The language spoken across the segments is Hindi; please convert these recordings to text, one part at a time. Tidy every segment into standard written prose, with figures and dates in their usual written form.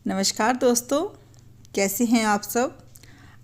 नमस्कार दोस्तों, कैसे हैं आप सब।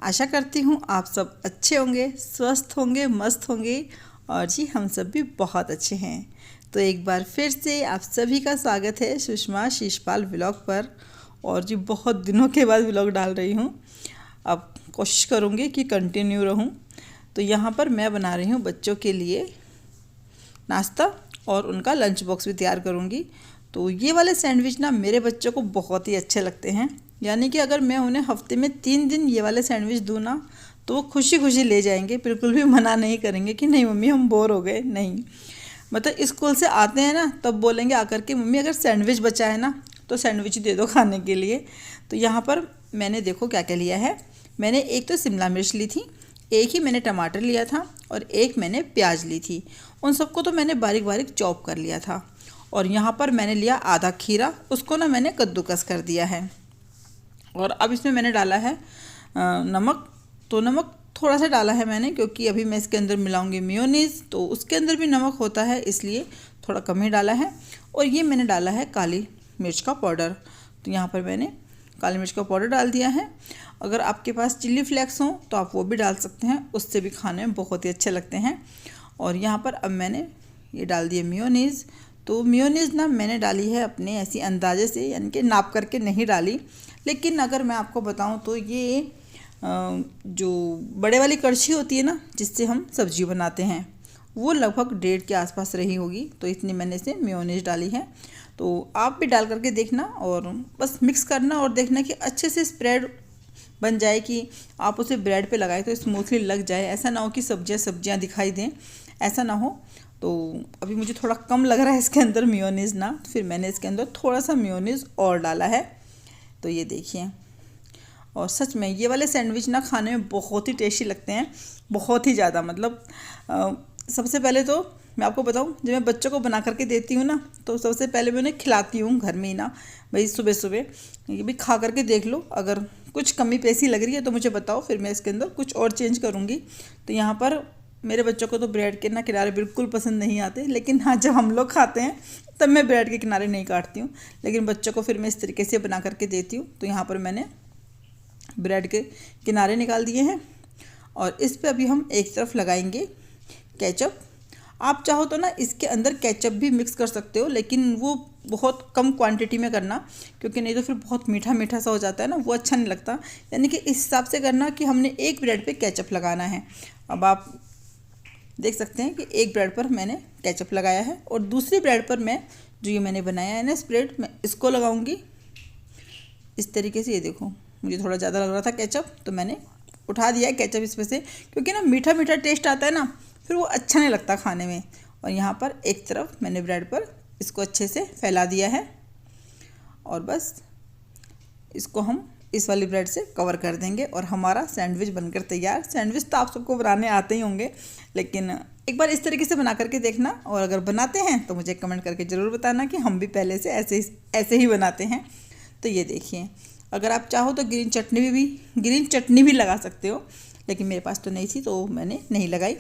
आशा करती हूँ आप सब अच्छे होंगे, स्वस्थ होंगे, मस्त होंगे। और जी हम सब भी बहुत अच्छे हैं। तो एक बार फिर से आप सभी का स्वागत है सुषमा शीशपाल व्लॉग पर। और जी बहुत दिनों के बाद व्लॉग डाल रही हूँ। अब कोशिश करूँगी कि कंटिन्यू रहूँ। तो यहाँ पर मैं बना रही हूँ बच्चों के लिए नाश्ता और उनका लंच बॉक्स भी तैयार करूँगी। तो ये वाले सैंडविच ना मेरे बच्चों को बहुत ही अच्छे लगते हैं। यानी कि अगर मैं उन्हें हफ्ते में 3 दिन ये वाले सैंडविच दूँ ना तो वो खुशी खुशी ले जाएंगे। बिल्कुल भी मना नहीं करेंगे कि नहीं मम्मी हम बोर हो गए, नहीं। मतलब स्कूल से आते हैं ना तब बोलेंगे आकर के मम्मी अगर सैंडविच बचा है ना तो सैंडविच दे दो खाने के लिए। तो यहाँ पर मैंने देखो क्या क्या लिया है। मैंने एक तो शिमला मिर्च ली थी, एक ही मैंने टमाटर लिया था और एक मैंने प्याज ली थी। उन सबको तो मैंने बारीक बारीक चॉप कर लिया था। और यहाँ पर मैंने लिया आधा खीरा, उसको ना मैंने कद्दूकस कर दिया है। और अब इसमें मैंने डाला है नमक। तो नमक थोड़ा सा डाला है मैंने, क्योंकि अभी मैं इसके अंदर मिलाऊंगी मेयोनीज़, तो उसके अंदर भी नमक होता है, इसलिए थोड़ा कम ही डाला है। और ये मैंने डाला है काली मिर्च का पाउडर। तो यहाँ पर मैंने काली मिर्च का पाउडर डाल दिया है। अगर आपके पास चिल्ली फ्लेक्स हो तो आप वो भी डाल सकते हैं, उससे भी खाने में बहुत ही अच्छे लगते हैं। और यहाँ पर अब मैंने ये डाल दिए मेयोनीज़। तो मेयोनीज़ ना मैंने डाली है अपने ऐसी अंदाजे से, यानी कि नाप करके नहीं डाली। लेकिन अगर मैं आपको बताऊं तो ये जो बड़े वाली कड़छी होती है ना जिससे हम सब्जी बनाते हैं, वो लगभग 1.5 के आसपास रही होगी। तो इतनी मैंने इसे मेयोनीज़ डाली है। तो आप भी डाल करके देखना और बस मिक्स करना और देखना कि अच्छे से स्प्रेड बन जाए, कि आप उसे ब्रेड पे लगाए तो स्मूथली लग जाए। ऐसा ना हो कि सब्जियां दिखाई दें, ऐसा ना हो। तो अभी मुझे थोड़ा कम लग रहा है इसके अंदर मेयोनीज़ ना, तो फिर मैंने इसके अंदर थोड़ा सा मेयोनीज़ और डाला है। तो ये देखिए, और सच में ये वाले सैंडविच ना खाने में बहुत ही टेस्टी लगते हैं, बहुत ही ज़्यादा। मतलब सबसे पहले तो मैं आपको बताऊं, जब मैं बच्चों को बना करके देती हूँ ना तो सबसे पहले मैं उन्हें खिलाती हूँ घर में ही ना, भाई सुबह सुबह ये भी खा करके देख लो, अगर कुछ कमी पेशी लग रही है तो मुझे बताओ, फिर मैं इसके अंदर कुछ और चेंज करूँगी। तो यहाँ पर मेरे बच्चों को तो ब्रेड के ना किनारे बिल्कुल पसंद नहीं आते, लेकिन हाँ जब हम लोग खाते हैं तब मैं ब्रेड के किनारे नहीं काटती हूँ, लेकिन बच्चों को फिर मैं इस तरीके से बना करके देती हूँ। तो यहाँ पर मैंने ब्रेड के किनारे निकाल दिए हैं और इस पे अभी हम एक तरफ लगाएंगे केचप। आप चाहो तो ना इसके अंदर केचप भी मिक्स कर सकते हो, लेकिन वो बहुत कम क्वांटिटी में करना, क्योंकि नहीं तो फिर बहुत मीठा मीठा सा हो जाता है ना, वो अच्छा नहीं लगता। यानी कि इस हिसाब से करना कि हमने एक ब्रेड पे केचप लगाना है। अब आप देख सकते हैं कि एक ब्रेड पर मैंने केचप लगाया है और दूसरी ब्रेड पर मैं जो ये मैंने बनाया है ना स्प्रेड, मैं इसको लगाऊंगी इस तरीके से। ये देखो, मुझे थोड़ा ज़्यादा लग रहा था केचप तो मैंने उठा दिया है केचप इसमें से, क्योंकि ना मीठा मीठा टेस्ट आता है ना, फिर वो अच्छा नहीं लगता खाने में। और यहाँ पर एक तरफ मैंने ब्रेड पर इसको अच्छे से फैला दिया है और बस इसको हम इस वाली ब्रेड से कवर कर देंगे और हमारा सैंडविच बनकर तैयार। सैंडविच तो आप सबको बनाने आते ही होंगे, लेकिन एक बार इस तरीके से बना करके देखना, और अगर बनाते हैं तो मुझे कमेंट करके ज़रूर बताना कि हम भी पहले से ऐसे ही बनाते हैं। तो ये देखिए, अगर आप चाहो तो ग्रीन चटनी भी लगा सकते हो, लेकिन मेरे पास तो नहीं थी तो मैंने नहीं लगाई।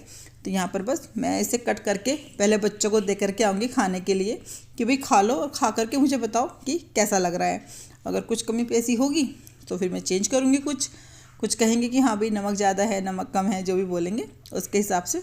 तो यहाँ पर बस मैं इसे कट करके पहले बच्चों को दे करके आऊँगी खाने के लिए, कि भाई खा लो और खा करके मुझे बताओ कि कैसा लग रहा है। अगर कुछ कमी पेशी होगी तो फिर मैं चेंज करूँगी, कुछ कहेंगे कि हाँ भाई नमक ज़्यादा है, नमक कम है, जो भी बोलेंगे उसके हिसाब से।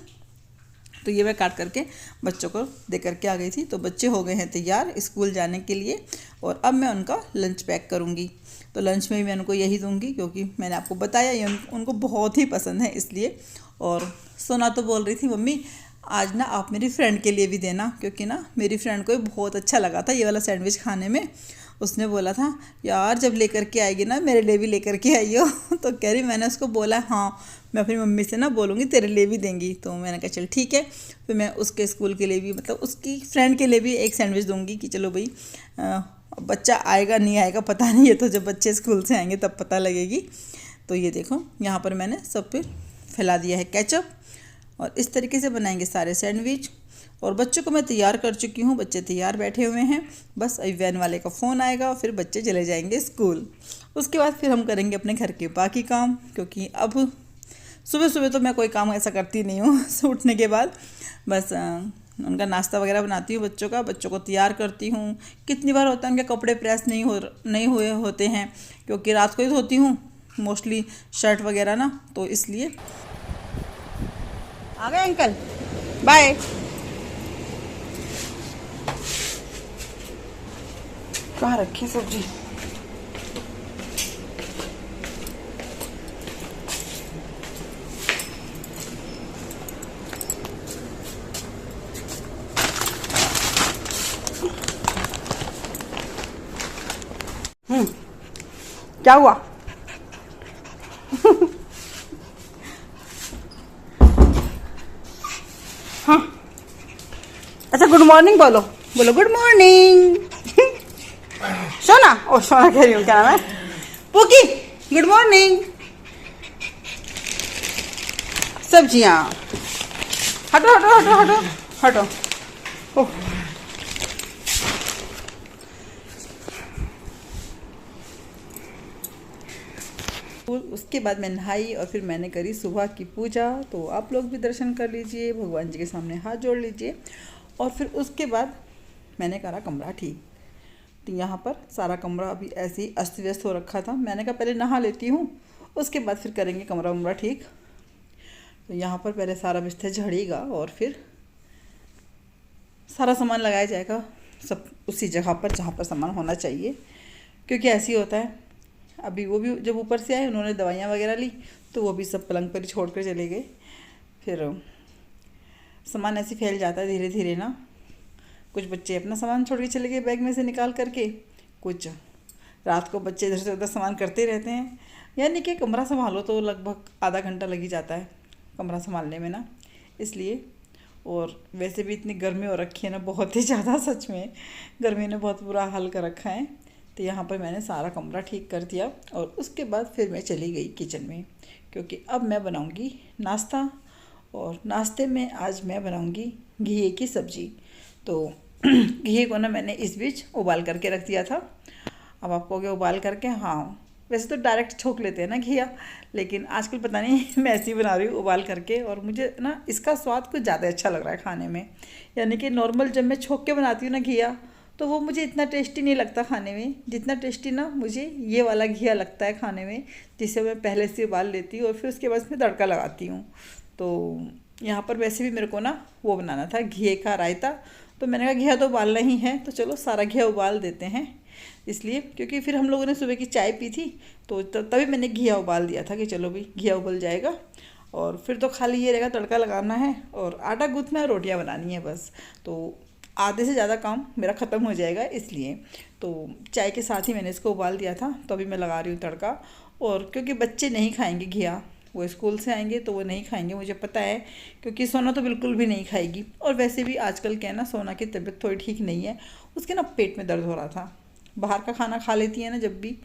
तो ये मैं काट करके बच्चों को दे करके आ गई थी। तो बच्चे हो गए हैं तैयार स्कूल जाने के लिए, और अब मैं उनका लंच पैक करूँगी। तो लंच में भी मैं उनको यही दूँगी, क्योंकि मैंने आपको बताया ये उनको बहुत ही पसंद है, इसलिए। और सोना तो बोल रही थी मम्मी आज ना आप मेरी फ्रेंड के लिए भी देना, क्योंकि ना मेरी फ्रेंड को बहुत अच्छा लगा था ये वाला सैंडविच खाने में। उसने बोला था यार जब लेकर के आएगी ना मेरे लिए भी लेकर के आइयो। तो कह रही, मैंने उसको बोला हाँ मैं अपनी मम्मी से ना बोलूँगी तेरे लिए भी देंगी। तो मैंने कहा चल ठीक है। फिर मैं उसके स्कूल के लिए भी, मतलब उसकी फ्रेंड के लिए भी एक सैंडविच दूँगी कि चलो भाई बच्चा आएगा नहीं आएगा पता नहीं है, तो जब बच्चे स्कूल से आएंगे तब पता लगेगी। तो ये देखो यहाँ पर मैंने सब पे फैला दिया है केचप, और इस तरीके से बनाएंगे सारे सैंडविच। और बच्चों को मैं तैयार कर चुकी हूँ, बच्चे तैयार बैठे हुए हैं। बस अभी वैन वाले का फ़ोन आएगा और फिर बच्चे चले जाएंगे स्कूल। उसके बाद फिर हम करेंगे अपने घर के बाकी काम, क्योंकि अब सुबह सुबह तो मैं कोई काम ऐसा करती नहीं हूँ उठने के बाद। बस उनका नाश्ता वगैरह बनाती हूँ, बच्चों को तैयार करती हूँ। कितनी बार होता है उनके कपड़े प्रेस नहीं हुए होते हैं, क्योंकि रात को ही धोती हूँ मोस्टली शर्ट वगैरह ना, तो इसलिए। आ गए अंकल, बाय। कहाँ रखी सब्जी? क्या हुआ? हाँ, अच्छा गुड मॉर्निंग बोलो, बोलो गुड मॉर्निंग। सोना, ओ सोना कह रही हूँ, क्या नाम है? पुकी, गुड मॉर्निंग। सब्जियाँ हटो हटो हटो हटो हटो। ओह, उसके बाद मैं नहाई और फिर मैंने करी सुबह की पूजा। तो आप लोग भी दर्शन कर लीजिए, भगवान जी के सामने हाथ जोड़ लीजिए। और फिर उसके बाद मैंने करा कमरा ठीक। तो यहाँ पर सारा कमरा अभी ऐसे ही अस्त व्यस्त हो रखा था। मैंने कहा पहले नहा लेती हूँ, उसके बाद फिर करेंगे कमरा वमरा ठीक। तो यहाँ पर पहले सारा बिस्तर झड़ेगा और फिर सारा सामान लगाया जाएगा, सब उसी जगह पर जहाँ पर सामान होना चाहिए, क्योंकि ऐसे ही होता है। अभी वो भी जब ऊपर से आए, उन्होंने दवाइयाँ वगैरह ली, तो वो भी सब पलंग पर ही छोड़ कर चले गए। फिर सामान ऐसे फैल जाता है धीरे धीरे ना। कुछ बच्चे अपना सामान छोड़ के चले गए बैग में से निकाल करके, कुछ रात को बच्चे इधर से उधर सामान करते रहते हैं। यानी कि कमरा संभालो तो लगभग आधा घंटा लग ही जाता है कमरा संभालने में ना, इसलिए। और वैसे भी इतनी गर्मी हो रखी है ना, बहुत ही ज़्यादा, सच में गर्मी ने बहुत बुरा हाल कर रखा है। तो यहाँ पर मैंने सारा कमरा ठीक कर दिया और उसके बाद फिर मैं चली गई किचन में, क्योंकि अब मैं बनाऊँगी नाश्ता। और नाश्ते में आज मैं बनाऊँगी घिए की सब्ज़ी। तो घी को ना मैंने इस बीच उबाल करके रख दिया था। अब आप कहोगे उबाल करके, हाँ वैसे तो डायरेक्ट छोंक लेते हैं ना घिया, लेकिन आजकल पता नहीं मैं ऐसे ही बना रही हूँ उबाल करके। और मुझे ना इसका स्वाद कुछ ज़्यादा अच्छा लग रहा है खाने में। यानी कि नॉर्मल जब मैं छोंक के बनाती हूँ ना घिया, तो वो मुझे इतना टेस्टी नहीं लगता खाने में, जितना टेस्टी ना मुझे ये वाला घिया लगता है खाने में, जिसे मैं पहले से उबाल लेती हूँ और फिर उसके बाद उसमें तड़का लगाती हूँ। तो यहाँ पर वैसे भी मेरे को ना वो बनाना था घिए का रायता। तो मैंने कहा घिया तो उबालना ही है, तो चलो सारा घिया उबाल देते हैं। इसलिए क्योंकि फिर हम लोगों ने सुबह की चाय पी थी, तो तभी मैंने घिया उबाल दिया था कि चलो भी घिया उबल जाएगा और फिर तो खाली ये रहेगा तड़का लगाना है और आटा गूँथना है, रोटियां बनानी है बस। तो आधे से ज़्यादा काम मेरा ख़त्म हो जाएगा, इसलिए तो चाय के साथ ही मैंने इसको उबाल दिया था। तो अभी मैं लगा रही हूँ तड़का। और क्योंकि बच्चे नहीं खाएंगे घिया, वो स्कूल से आएंगे तो वो नहीं खाएंगे, मुझे पता है, क्योंकि सोना तो बिल्कुल भी नहीं खाएगी। और वैसे भी आजकल क्या है ना, सोना की तबीयत थोड़ी ठीक नहीं है, उसके ना पेट में दर्द हो रहा था। बाहर का खाना खा लेती है ना जब भी,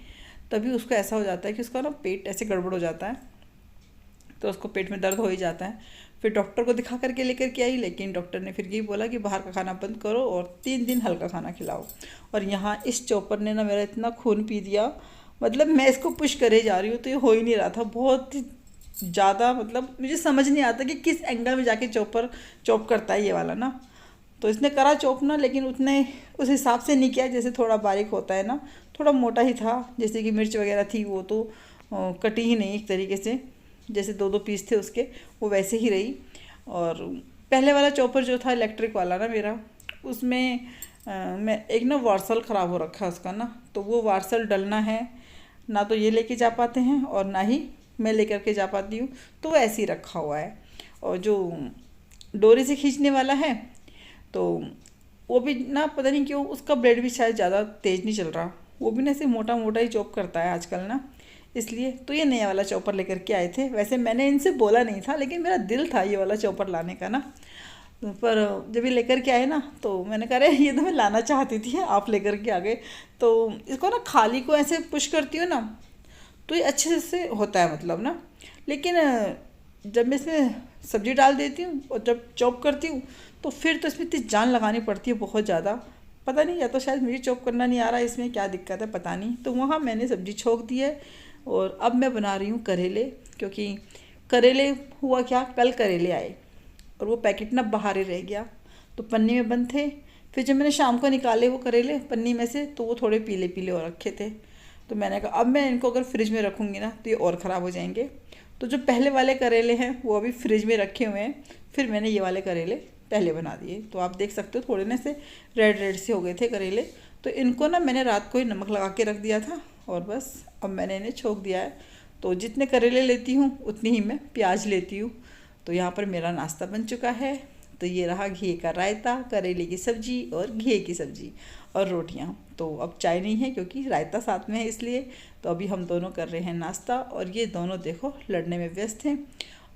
तभी उसको ऐसा हो जाता है कि उसका ना पेट ऐसे गड़बड़ हो जाता है, तो उसको पेट में दर्द हो ही जाता है। फिर डॉक्टर को दिखा करके लेकर के आई, लेकिन डॉक्टर ने फिर यही बोला कि बाहर का खाना बंद करो और 3 दिन हल्का खाना खिलाओ। और यहाँ इस चॉपर ने ना मेरा इतना खून पी दिया, मतलब मैं इसको पुश करे जा रही हूँ तो ये हो ही नहीं रहा था। बहुत ज़्यादा, मतलब मुझे समझ नहीं आता कि किस एंगल में जाके चॉपर चॉप करता है ये वाला ना। तो इसने करा चॉप ना, लेकिन उतने उस हिसाब से नहीं किया जैसे थोड़ा बारीक होता है ना, थोड़ा मोटा ही था। जैसे कि मिर्च वगैरह थी वो तो कटी ही नहीं एक तरीके से, जैसे 2-2 पीस थे उसके, वो वैसे ही रही। और पहले वाला चॉपर जो था इलेक्ट्रिक वाला ना मेरा, उसमें मैं एक ना वार्सल ख़राब हो रखा है उसका ना, तो वो वार्सल डलना है ना, तो ये लेके जा पाते हैं और ना ही मैं लेकर के जा पाती हूँ, तो वो ऐसे ही रखा हुआ है। और जो डोरी से खींचने वाला है, तो वो भी ना पता नहीं क्यों उसका ब्लेड भी शायद ज़्यादा तेज़ नहीं चल रहा, वो भी ना ऐसे मोटा मोटा ही चॉप करता है आजकल ना, इसलिए। तो ये नया वाला चॉपर लेकर के आए थे। वैसे मैंने इनसे बोला नहीं था, लेकिन मेरा दिल था ये वाला चॉपर लाने का ना, पर जब ये लेकर के आए ना, तो मैंने कहा अरे ये तो मैं लाना चाहती थी, आप लेकर के आ गए। तो इसको ना खाली को ऐसे पुश करती हूँ ना, तो ये अच्छे से होता है मतलब ना। लेकिन जब मैं इसमें सब्ज़ी डाल देती हूँ और जब चॉप करती हूँ, तो फिर तो इसमें इतनी जान लगानी पड़ती है बहुत ज़्यादा। पता नहीं, या तो शायद मुझे चॉप करना नहीं आ रहा है, इसमें क्या दिक्कत है पता नहीं। तो वहाँ मैंने सब्ज़ी छोंक दी है और अब मैं बना रही हूँ करेले। क्योंकि करेले हुआ क्या, कल करेले आए और वो पैकेट ना बाहर ही रह गया, तो पन्नी में बंद थे। फिर जब मैंने शाम को निकाले वो करेले पन्नी में से, तो वो थोड़े पीले पीले और रखे थे। तो मैंने कहा अब मैं इनको अगर फ्रिज में रखूँगी ना तो ये और ख़राब हो जाएंगे। तो जो पहले वाले करेले हैं वो अभी फ्रिज में रखे हुए हैं। फिर मैंने ये वाले करेले पहले बना दिए। तो आप देख सकते हो थोड़े ना से रेड रेड से हो गए थे करेले। तो इनको ना मैंने रात को ही नमक लगा के रख दिया था और बस अब मैंने इन्हें छोंक दिया है। तो जितने करेले लेती हूँ उतनी ही मैं प्याज लेती हूँ। तो यहाँ पर मेरा नाश्ता बन चुका है। तो ये रहा घी का रायता, करेले की सब्जी और घी की सब्जी और रोटियाँ। तो अब चाय नहीं है क्योंकि रायता साथ में है इसलिए। तो अभी हम दोनों कर रहे हैं नाश्ता और ये दोनों देखो लड़ने में व्यस्त हैं।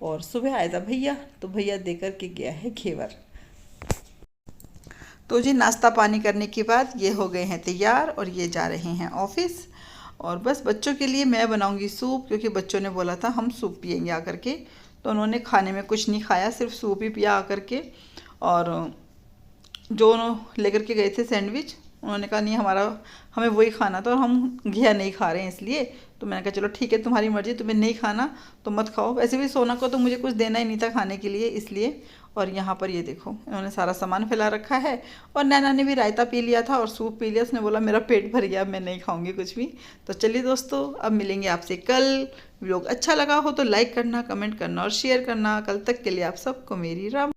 और सुबह आया था भैया, तो भैया दे कर के गया है घेवर। तो जी नाश्ता पानी करने के बाद ये हो गए हैं तैयार और ये जा रहे हैं ऑफिस। और बस बच्चों के लिए मैं बनाऊंगी सूप, क्योंकि बच्चों ने बोला था हम सूप पियेंगे आकर के। तो उन्होंने खाने में कुछ नहीं खाया, सिर्फ सूप ही पिया आकर के। और जो लेकर के गए थे सैंडविच, उन्होंने कहा नहीं हमें वही खाना था और हम घिया नहीं खा रहे हैं इसलिए। तो मैंने कहा चलो ठीक है तुम्हारी मर्ज़ी, तुम्हें नहीं खाना तो मत खाओ। वैसे भी सोना को तो मुझे कुछ देना ही नहीं था खाने के लिए इसलिए। और यहाँ पर ये देखो इन्होंने सारा सामान फैला रखा है। और नैना ने भी रायता पी लिया था और सूप पी लिया। उसने बोला मेरा पेट भर गया, मैं नहीं खाऊंगी कुछ भी। तो चलिए दोस्तों अब मिलेंगे आपसे कल। व्लॉग अच्छा लगा हो तो लाइक करना, कमेंट करना और शेयर करना। कल तक के लिए आप सबको मेरी राम।